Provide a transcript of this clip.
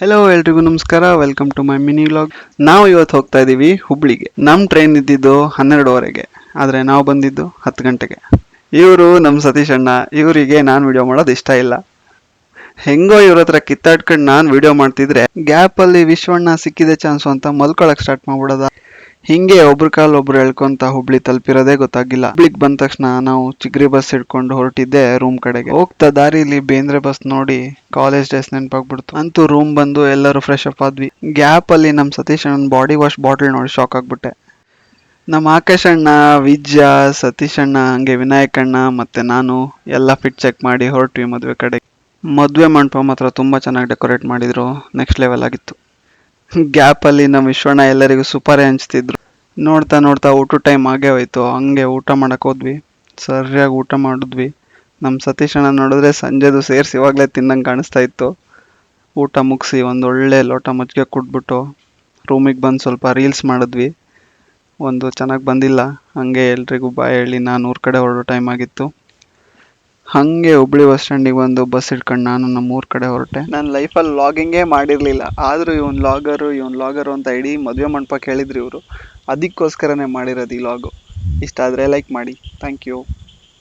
Hello ಎಲ್ರಿಗೂ ನಮಸ್ಕಾರ, welcome to my mini vlog. ನಾವು ಇವತ್ತು ಹೋಗ್ತಾ ಇದ್ದೀವಿ ಹುಬ್ಳಿಗೆ. ನಮ್ಮ ಟ್ರೈನ್ ಇದ್ದಿದ್ದು 12:30ಗೆ, ಆದರೆ ನಾವು ಬಂದಿದ್ದು 10 ಗಂಟೆಗೆ. ಇವರು ನಮ್ಮ ಸತೀಶ್ ಅಣ್ಣ. ಇವರಿಗೆ ನಾನು ವಿಡಿಯೋ ಮಾಡೋದು ಇಷ್ಟ ಇಲ್ಲ. ಹೆಂಗೋ ಇವ್ರ ಹತ್ರ ಕಿತ್ತಾಡ್ಕೊಂಡು ನಾನು ವಿಡಿಯೋ ಮಾಡ್ತಿದ್ರೆ ಗ್ಯಾಪಲ್ಲಿ ವಿಶ್ವಣ್ಣ ಸಿಕ್ಕಿದೆ ಚಾನ್ಸು ಅಂತ ಮಲ್ಕೊಳಕ್ ಸ್ಟಾರ್ಟ್ ಮಾಡ್ಬಿಡೋದ. ಹಿಂಗೆ ಒಬ್ರ ಕಾಲ್ ಒಬ್ರು ಎಳ್ಕೊಂತ ಹುಬ್ಳಿ ತಲುಪಿರೋದೇ ಗೊತ್ತಾಗಿಲ್ಲ. ಹುಬ್ಳಿಗೆ ಬಂದ ತಕ್ಷಣ ನಾವು ಚಿಗ್ರಿ ಬಸ್ ಹಿಡ್ಕೊಂಡು ಹೊರಟಿದ್ದೆ ರೂಮ್ ಕಡೆಗೆ. ಹೋಗ್ತಾ ದಾರಿಲಿ ಬೇಂದ್ರೆ ಬಸ್ ನೋಡಿ ಕಾಲೇಜ್ ಡೇಸ್ ನೆನಪಾಗ್ಬಿಡ್ತು. ಅಂತೂ ರೂಮ್ ಬಂದು ಎಲ್ಲರೂ ಫ್ರೆಶ್ ಅಪ್ ಆದ್ವಿ. ಗ್ಯಾಪ್ ಅಲ್ಲಿ ನಮ್ ಸತೀಶ್ ಅಣ್ಣ ಬಾಡಿ ವಾಶ್ ಬಾಟಲ್ ನೋಡಿ ಶಾಕ್ ಆಗ್ಬಿಟ್ಟೆ. ನಮ್ಮ ಆಕಾಶ್ ಅಣ್ಣ, ವಿಜ್ಯ, ಸತೀಶ್ ಅಣ್ಣ, ಹಂಗೆ ವಿನಾಯಕ್ ಅಣ್ಣ ಮತ್ತೆ ನಾನು ಎಲ್ಲ ಫಿಟ್ ಚೆಕ್ ಮಾಡಿ ಹೊರಟ್ವಿ ಮದುವೆ ಕಡೆ. ಮದುವೆ ಮಂಟಪ ಮಾತ್ರ ತುಂಬಾ ಚೆನ್ನಾಗಿ ಡೆಕೋರೇಟ್ ಮಾಡಿದ್ರು, ನೆಕ್ಸ್ಟ್ ಲೆವೆಲ್ ಆಗಿತ್ತು. ಗ್ಯಾಪ್ ಅಲ್ಲಿ ನಮ್ಮ ವಿಶ್ವಣ್ಣ ಎಲ್ಲರಿಗೂ ಸುಪಾರಿ ಹಂಚ್ತಿದ್ರು. ನೋಡ್ತಾ ನೋಡ್ತಾ ಊಟ ಟೈಮ್ ಆಗೇ ಹೋಯ್ತು. ಹಂಗೆ ಊಟ ಮಾಡಕ್ ಹೋದ್ವಿ. ಸರಿಯಾಗಿ ಊಟ ಮಾಡಿದ್ವಿ. ನಮ್ಮ ಸತೀಶ್ ಅಣ್ಣ ನೋಡಿದ್ರೆ ಸಂಜೆದು ಸೇರ್ಸಿ ಇವಾಗಲೇ ತಿನ್ನಂಗೆ ಕಾಣಿಸ್ತಾ ಇತ್ತು. ಊಟ ಮುಗಿಸಿ ಒಂದೊಳ್ಳೆ ಲೋಟ ಮಜ್ಜಿಗೆ ಕುಡ್ಬಿಟ್ಟು ರೂಮಿಗೆ ಬಂದು ಸ್ವಲ್ಪ ರೀಲ್ಸ್ ಮಾಡಿದ್ವಿ. ಒಂದು ಚೆನ್ನಾಗಿ ಬಂದಿಲ್ಲ. ಹಂಗೆ ಎಲ್ರಿಗೂ ಬಾಯ್ ಹೇಳಿ ನಾನು ಊರ ಕಡೆ ಹೊರಡೋ ಟೈಮ್ ಆಗಿತ್ತು. ಹಂಗೆ ಹುಬ್ಳಿ ಬಸ್ ಸ್ಟ್ಯಾಂಡಿಗೆ ಬಂದು ಬಸ್ ಹಿಡ್ಕೊಂಡು ನಾನು ನಮ್ಮ ಊರ ಕಡೆ ಹೊರಟೆ. ನನ್ನ ಲೈಫಲ್ಲಿ ವ್ಲಾಗಿಂಗೇ ಮಾಡಿರಲಿಲ್ಲ, ಆದರೂ ಇವನ್ ಲಾಗರು ಅಂತ ಇಡೀ ಮದುವೆ ಮಂಟಪಕ್ಕೆ ಹೇಳಿದ್ರು ಇವರು. ಅದಕ್ಕೋಸ್ಕರನೇ ಮಾಡಿರೋದು ಈ ಲಾಗು. ಇಷ್ಟ ಆದರೆ ಲೈಕ್ ಮಾಡಿ. Thank you.